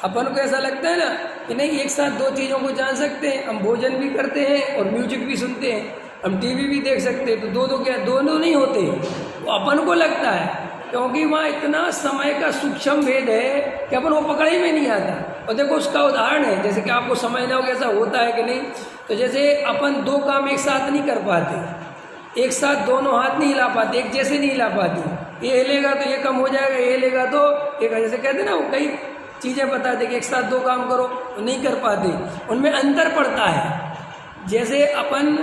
अपन को ऐसा लगता है ना कि नहीं एक साथ दो चीज़ों को जान सकते हैं, हम भोजन भी करते हैं और म्यूजिक भी सुनते हैं, हम टीवी भी देख सकते हैं, तो दो दो क्या दोनों नहीं होते, वो अपन को लगता है, क्योंकि वहाँ इतना समय का सूक्ष्म भेद है कि अपन वो पकड़ ही में नहीं आता। और देखो उसका उदाहरण है, जैसे कि आपको समझना होगा ऐसा होता है कि नहीं, तो जैसे अपन दो काम एक साथ नहीं कर पाते, एक साथ दोनों हाथ नहीं हिला पाते, एक जैसे नहीं हिला पाते, ये हिलेगा तो ये कम हो जाएगा, ये हिलेगा तो एक, जैसे कहते हैं ना वो कई चीज़ें बताते कि एक साथ दो काम करो तो नहीं कर पाते, उनमें अंतर पड़ता है। जैसे अपन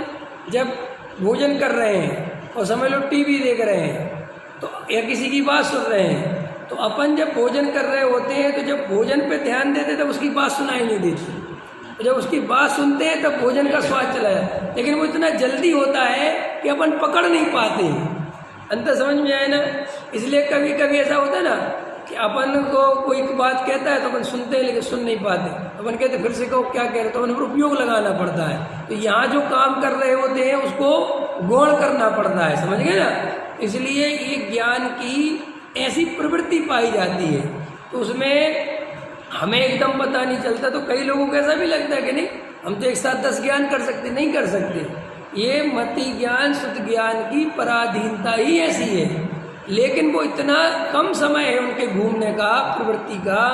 जब भोजन कर रहे हैं और समझ लो टीवी देख रहे हैं तो या किसी की बात सुन रहे हैं, तो अपन जब भोजन कर रहे होते हैं तो जब भोजन पे ध्यान देते तब उसकी बात सुनाई नहीं देती, तो जब उसकी बात सुनते हैं तब भोजन का स्वाद चला जाता है, लेकिन वो इतना जल्दी होता है कि अपन पकड़ नहीं पाते। अंतर समझ में आए ना? इसलिए कभी कभी ऐसा होता है ना कि अपन को कोई बात कहता है तो अपन सुनते हैं लेकिन सुन नहीं पाते, अपन कहते फिर से कहो क्या कह रहे, तो अपन पर उपयोग लगाना पड़ता है। तो यहाँ जो काम कर रहे होते हैं उसको गौण करना पड़ता है, समझ गए ना? इसलिए ये ज्ञान की ऐसी प्रवृत्ति पाई जाती है, तो उसमें हमें एकदम पता नहीं चलता। तो कई लोगों को ऐसा भी लगता है कि नहीं हम तो एक साथ 10 ज्ञान कर सकते, नहीं कर सकते। ये मति ज्ञान शुद्ध ज्ञान की पराधीनता ही ऐसी है, लेकिन वो इतना कम समय है उनके घूमने का, प्रवृत्ति का,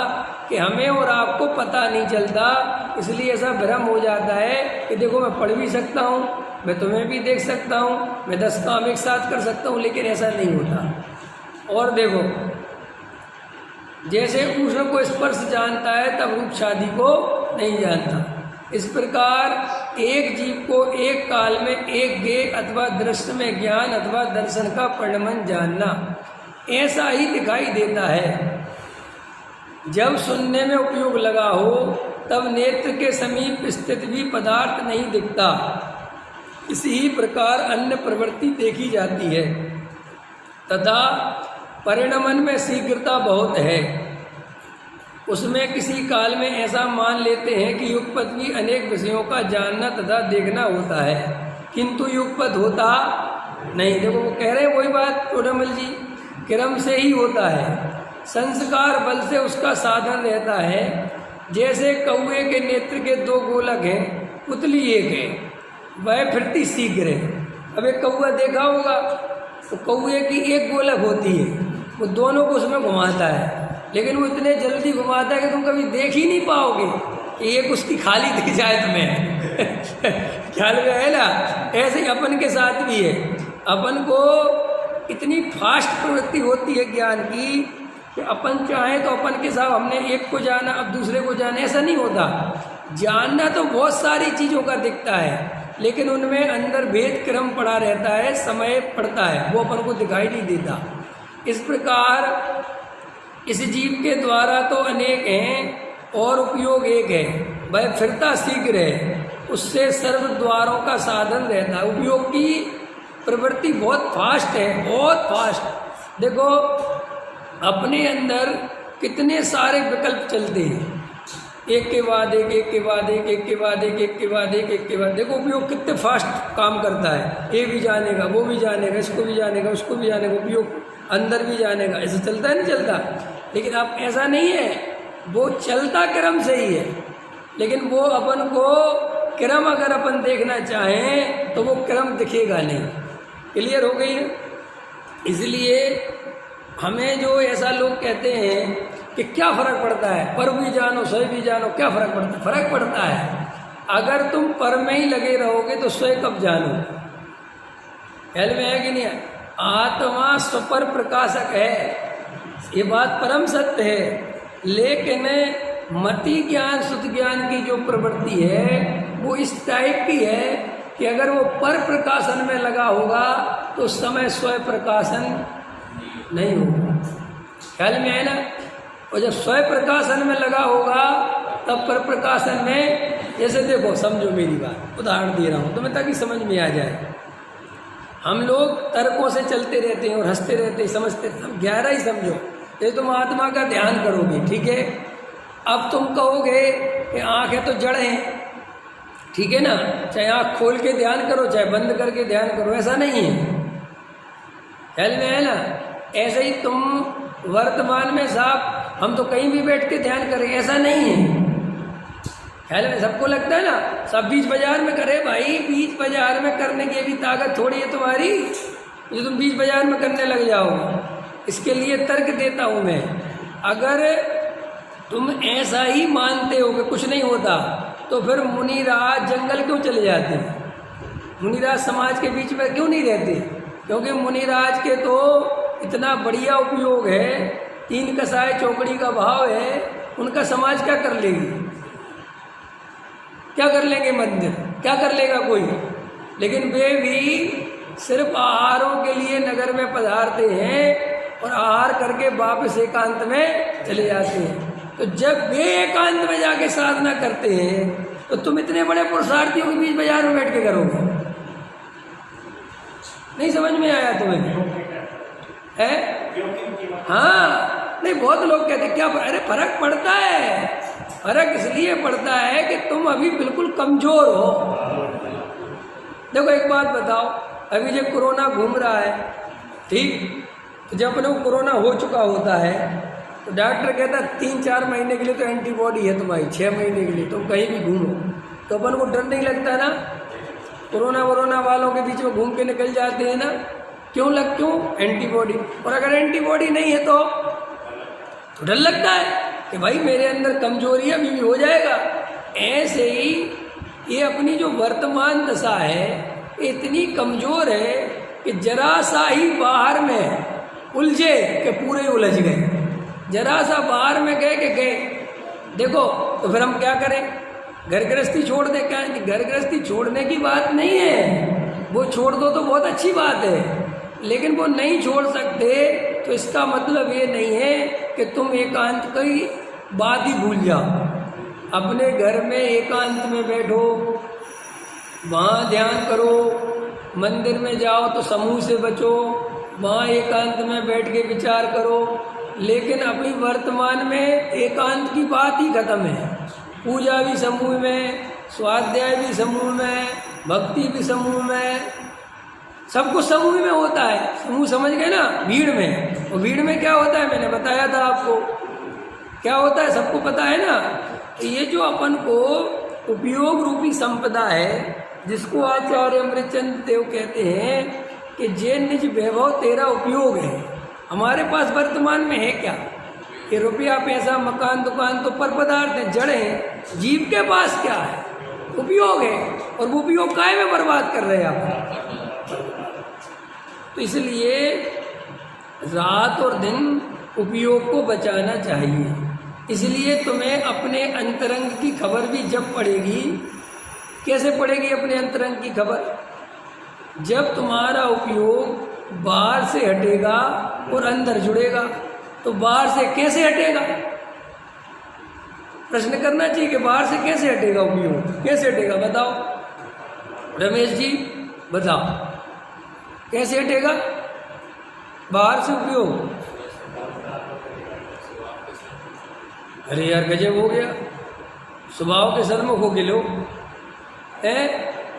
कि हमें और आपको पता नहीं चलता। इसलिए ऐसा भ्रम हो जाता है कि देखो मैं पढ़ भी सकता हूँ, मैं तुम्हें भी देख सकता हूँ, मैं 10 काम एक साथ कर सकता हूँ, लेकिन ऐसा नहीं होता। और देखो जैसे उष्ण को स्पर्श जानता है तब रूप शादी को नहीं जानता, इस प्रकार एक जीव को एक काल में एक गेय अथवा दृश्य में ज्ञान अथवा दर्शन का परिणमन जानना ऐसा ही दिखाई देता है। जब सुनने में उपयोग लगा हो तब नेत्र के समीप स्थित भी पदार्थ नहीं दिखता। इसी प्रकार अन्य प्रवृत्ति देखी जाती है तथा परिणमन में शीघ्रता बहुत है। उसमें किसी काल में ऐसा मान लेते हैं कि युगपत भी अनेक विषयों का जानना तथा देखना होता है, किंतु युगपत होता नहीं। देखो वो कह रहे हैं वही बात टोडामल जी, क्रम से ही होता है, संस्कार बल से उसका साधन रहता है। जैसे कौए के नेत्र के 2 गोलक हैं, पुतली एक है, वह फिरती शीघ्र है। अब एक कौआ देखा होगा तो कौए की एक गोलक होती है, वो दोनों को उसमें घुमाता है, लेकिन वो इतने जल्दी घुमाता है कि तुम कभी देख ही नहीं पाओगे कि एक उसकी खाली दिख जाए तुम्हें। ख्याल में है ना? ऐसे ही अपन के साथ भी है, अपन को इतनी फास्ट प्रवृत्ति होती है ज्ञान की कि अपन चाहे तो अपन के साथ हमने एक को जाना अब दूसरे को जाना, ऐसा नहीं होता। जानना तो बहुत सारी चीज़ों का दिखता है, लेकिन उनमें अंदर भेद क्रम पड़ा रहता है, समय पड़ता है, वो अपन को दिखाई नहीं देता। इस प्रकार इस जीव के द्वारा तो अनेक हैं और उपयोग एक है, वह फिरता शीघ्र है, उससे सर्व द्वारों का साधन रहता है। उपयोग की प्रवृत्ति बहुत फास्ट है, बहुत फास्ट। देखो अपने अंदर कितने सारे विकल्प चलते हैं, एक के बाद एक, एक के बाद एक, एक के बाद एक, एक के बाद एक, एक के बाद। देखो उपयोग कितने फास्ट काम करता है, ये भी जानेगा, वो भी जानेगा, इसको भी जानेगा, उसको भी जानेगा, उपयोग अंदर भी जानेगा, ऐसे चलता है नहीं चलता? लेकिन अब ऐसा नहीं है, वो चलता क्रम से ही है, लेकिन वो अपन को क्रम अगर अपन देखना चाहें तो वो क्रम दिखेगा नहीं। क्लियर हो गई? इसलिए हमें जो ऐसा लोग कहते हैं कि क्या फ़र्क पड़ता है, पर भी जानो स्वय भी जानो, क्या फ़र्क पड़ता है? फ़र्क पड़ता है, अगर तुम पर में ही लगे रहोगे तो स्वय कब जानो? ख्याल में है कि नहीं है? आत्मा स्वपर प्रकाशक है, ये बात परम सत्य है, लेकिन मति ज्ञान शुद्ध ज्ञान की जो प्रवृत्ति है वो इस टाइप की है कि अगर वो पर प्रकाशन में लगा होगा तो उस समय स्वयं प्रकाशन नहीं होगा। ख्याल में है ना? और जब स्वयं प्रकाशन में लगा होगा तब पर प्रकाशन में, जैसे देखो समझो मेरी बात, उदाहरण दे रहा हूँ तुम्हें ताकि समझ में आ जाए। हम लोग तर्कों से चलते रहते हैं और हंसते रहते हैं, समझते हैं, गहरा ही समझो। ये तुम आत्मा का ध्यान करोगे, ठीक है? अब तुम कहोगे कि आँख है तो जड़ है, ठीक है ना? चाहे आँख खोल के ध्यान करो चाहे बंद करके ध्यान करो, ऐसा नहीं है। ख्याल में है ना? ऐसे ही तुम वर्तमान में साफ हम तो कहीं भी बैठ के ध्यान करें, ऐसा नहीं है। ख्याल में सबको लगता है ना सब बीच बाजार में करे। भाई बीच बाजार में करने की भी ताकत थोड़ी है तुम्हारी जो तुम बीच बाजार में करने लग जाओगे। इसके लिए तर्क देता हूँ मैं। अगर तुम ऐसा ही मानते हो कि कुछ नहीं होता तो फिर मुनिराज जंगल क्यों चले जाते हैं? मुनिराज समाज के बीच में क्यों नहीं रहते? क्योंकि मुनिराज के तो इतना बढ़िया उपयोग है, 3 कसाय चौकड़ी का भाव है, उनका समाज क्या कर लेगी? क्या कर लेंगे? मंदिर क्या कर लेगा कोई? लेकिन वे भी सिर्फ आहारों के लिए नगर में पधारते हैं और आहार करके वापस एकांत में चले जाते हैं। तो जब वे एकांत में जाके साधना करते हैं तो तुम इतने बड़े पुरुषार्थियों के बीच बाजार में बैठ के करोगे? नहीं समझ में आया तुम्हें? है? हाँ, नहीं बहुत लोग कहते क्या अरे फर्क पड़ता है। फर्क इसलिए पड़ता है कि तुम अभी बिल्कुल कमजोर हो। देखो एक बात बताओ, अभी जब कोरोना घूम रहा है, ठीक, तो जब अपने को कोरोना हो चुका होता है तो डॉक्टर कहता है 3-4 महीने के लिए तो एंटीबॉडी है तुम्हारी, 6 महीने के लिए तुम कहीं भी घूमो। तो अपन को डर नहीं लगता ना? कोरोना वालों के बीच में घूम के निकल जाते हैं ना। क्यों एंटीबॉडी। और अगर एंटीबॉडी नहीं है तो डर लगता है कि भाई मेरे अंदर कमजोरी है, अभी भी हो जाएगा। ऐसे ही ये अपनी जो वर्तमान दशा है इतनी कमजोर है कि जरा सा ही बाहर में उलझे कि पूरे ही उलझ गए। जरा सा बाहर में गए कि गए। देखो तो फिर हम क्या करें? घर गृहस्थी छोड़ दे? क्या है? घर गृहस्थी छोड़ने की बात नहीं है, वो छोड़ दो तो बहुत अच्छी बात है, लेकिन वो नहीं छोड़ सकते तो इसका मतलब ये नहीं है कि तुम एकांत की बात ही भूल जाओ। अपने घर में एकांत में बैठो, वहाँ ध्यान करो, मंदिर में जाओ तो समूह से बचो, वहाँ एकांत में बैठ के विचार करो। लेकिन अभी वर्तमान में एकांत की बात ही खत्म है। पूजा भी समूह में, स्वाध्याय भी समूह में, भक्ति भी समूह में, सब कुछ समूह में होता है। समूह समझ गए ना? भीड़ में। और भीड़ में क्या होता है मैंने बताया था आपको, क्या होता है सबको पता है ना? तो ये जो अपन को उपयोग रूपी संपदा है, जिसको आचार्य अमृतचंद देव कहते हैं कि जे निज वैभव तेरा उपयोग है। हमारे पास वर्तमान में है क्या? ये रुपया पैसा मकान दुकान तो पर पदार्थ है, जड़ है। जीव के पास क्या है? उपयोग है। और वो उपयोग काहे में बर्बाद कर रहे हैं आप? तो इसलिए रात और दिन उपयोग को बचाना चाहिए। इसलिए तुम्हें अपने अंतरंग की खबर भी जब पड़ेगी, कैसे पड़ेगी अपने अंतरंग की खबर? जब तुम्हारा उपयोग बाहर से हटेगा और अंदर जुड़ेगा। तो बाहर से कैसे हटेगा? प्रश्न करना चाहिए कि बाहर से कैसे हटेगा उपयोग? कैसे हटेगा बताओ रमेश जी, बताओ कैसे हटेगा बाहर से उपयोग? अरे यार गजब हो गया, स्वभाव के सन्मुख हो गए लोग।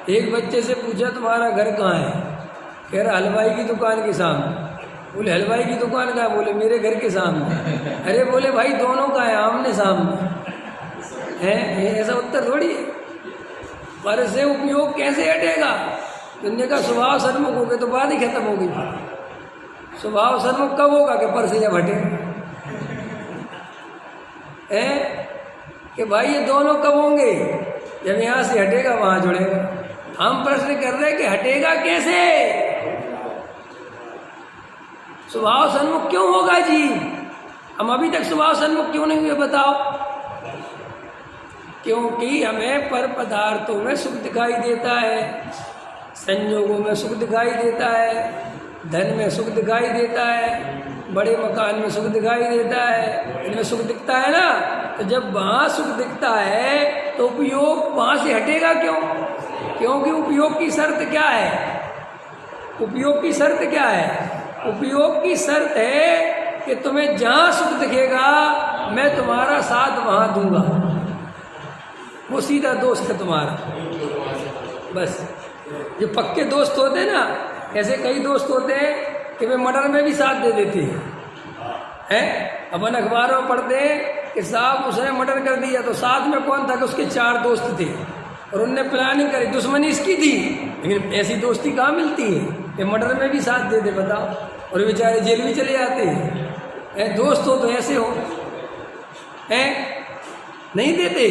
एक बच्चे से पूछा तुम्हारा घर कहाँ है? कह रहा हलवाई की दुकान के सामने। बोले हलवाई की दुकान कहाँ है? बोले मेरे घर के सामने। अरे बोले भाई दोनों का है, आमने सामने है। ऐसा उत्तर थोड़ी है। पर से उपयोग कैसे हटेगा? तुमने का स्वभाव सन्मुख हो गए तो बात ही खत्म होगी। स्वभाव सन्मुख कब होगा? कि पर से जब हटेगा। कि भाई ये दोनों कब होंगे? जब यहाँ से हटेगा वहाँ जुड़ेगा। हम प्रश्न कर रहे हैं कि हटेगा कैसे? स्वभाव सन्मुख क्यों होगा जी? हम अभी तक स्वभाव सन्मुख क्यों नहीं हुए बताओ? क्योंकि हमें पर पदार्थों में सुख दिखाई देता है, संयोगों में सुख दिखाई देता है, धन में सुख दिखाई देता है, बड़े मकान में सुख दिखाई देता है, इनमें सुख दिखता है ना। तो जब वहाँ सुख दिखता है तो उपयोग वहाँ से हटेगा क्यों? क्योंकि उपयोग की शर्त क्या है? उपयोग की शर्त क्या है? उपयोग की शर्त है कि तुम्हें जहाँ सुख दिखेगा मैं तुम्हारा साथ वहाँ दूंगा। वो सीधा दोस्त है तुम्हारा। बस जो पक्के दोस्त होते हैं ना, ऐसे कई दोस्त होते हैं कि वे मर्डर में भी साथ दे देते हैं। अपन अखबार में पढ़ते हैं कि साहब उसने मर्डर कर दिया, तो साथ में कौन था कि उसके 4 दोस्त थे और उनने प्लानिंग करी, दुश्मनी इसकी थी, लेकिन ऐसी दोस्ती कहाँ मिलती है कि मर्डर में भी साथ दे दे, बताओ, और बेचारे जेल भी चले जाते हैं। दोस्त हो तो ऐसे हो, हैं नहीं देते,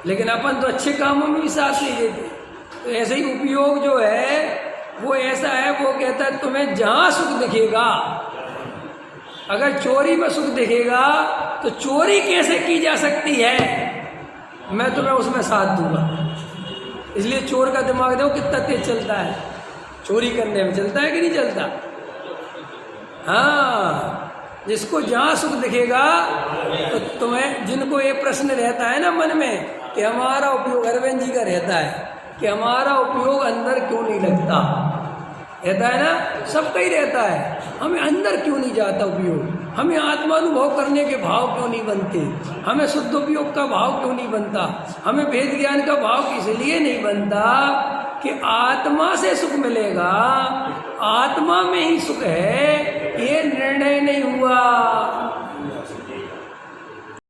लेकिन अपन तो अच्छे कामों में भी साथ नहीं देते। तो ऐसे ही उपयोग जो है वो ऐसा है, वो कहता है तुम्हें जहाँ सुख दिखेगा, अगर चोरी में सुख दिखेगा तो चोरी कैसे की जा सकती है, मैं तुम्हें उसमें साथ दूंगा। इसलिए चोर का दिमाग देखो कितना तेज चलता है, चोरी करने में चलता है कि नहीं चलता। हाँ, जिसको जहाँ सुख दिखेगा, तो तुम्हें जिनको ये प्रश्न रहता है ना मन में कि हमारा उपयोग, अरविंद जी का रहता है कि हमारा उपयोग अंदर क्यों नहीं लगता, रहता है ना, सबका ही रहता है, हमें अंदर क्यों नहीं जाता उपयोग, हमें आत्मानुभव करने के भाव क्यों नहीं बनते, हमें शुद्ध उपयोग का भाव क्यों नहीं बनता, हमें वेद ज्ञान का भाव इसलिए नहीं बनता कि आत्मा से सुख मिलेगा, आत्मा में ही सुख है, ये निर्णय नहीं हुआ।